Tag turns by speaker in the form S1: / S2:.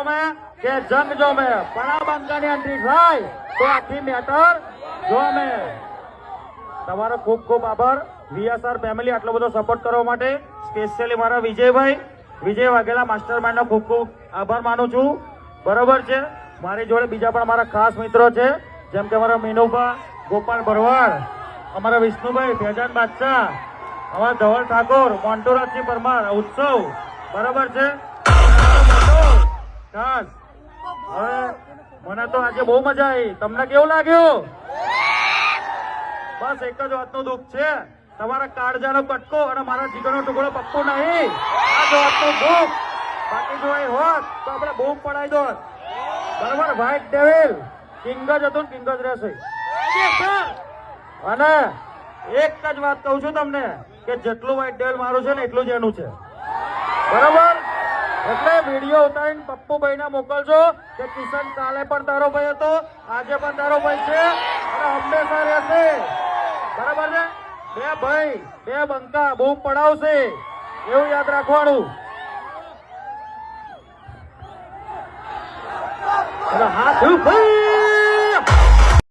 S1: જમે કે જંગ જમે, પણ આ બંકાની એન્ટ્રી થાય તો આખી મેટર જોમે. તમારો ખૂબ ખૂબ આભાર વીએસઆર ફેમિલી, આટલો બધો સપોર્ટ કરવા માટે. સ્પેશિયલી મારા વિજય વાઘેલા માસ્ટર માઇન્ડ નો ખૂબ ખૂબ આભાર માનું છું. બરોબર છે. મારી જોડે બીજા પણ મારા ખાસ મિત્રો છે, જેમ કે અમારા મીનુભા, ગોપાલ ભરવાડ, અમારા વિષ્ણુભાઈ, ફેજાન બાદશાહ, અમારા ધવલ ઠાકોર, મોન્ટુરાજસિંહ પરમાર, ઉત્સવ. બરોબર છે. ખાસ હવે મને તો આજે બહુ મજા આવી. તમને કેવું લાગ્યું? બસ એક જ વાતનું દુઃખ છે, તમારા કાળજાનો કટકો અને મારા જીગરનો ટુકડો પપ્પુ નહીં. આ જ વાતનું દુઃખ. બાકી જો એ હોત તો આપણે બૂમ પડાવી દોત. બરોબર. વ્હાઈટ ડેવિલ કિંગ જ હતું, કિંગ જ રહેશે. અને એક જ વાત કહું છું તમને કે જેટલું વ્હાઈટ ડેવિલ મારું છે ને એટલું જ એનું છે. બરોબર. એટલે વિડીયો ઉતારીને પપ્પુભાઈ ને મોકલજો કે કિશન કાલે પણ તારો ભાઈ હતો, આજે પણ તારો ભાઈ છે અને હંમેશા રહેશે. બરાબર છે. બે ભાઈ બે બંકા બૂમ પડાવશે, એવું યાદ રાખવાનું. હાથ ઉપર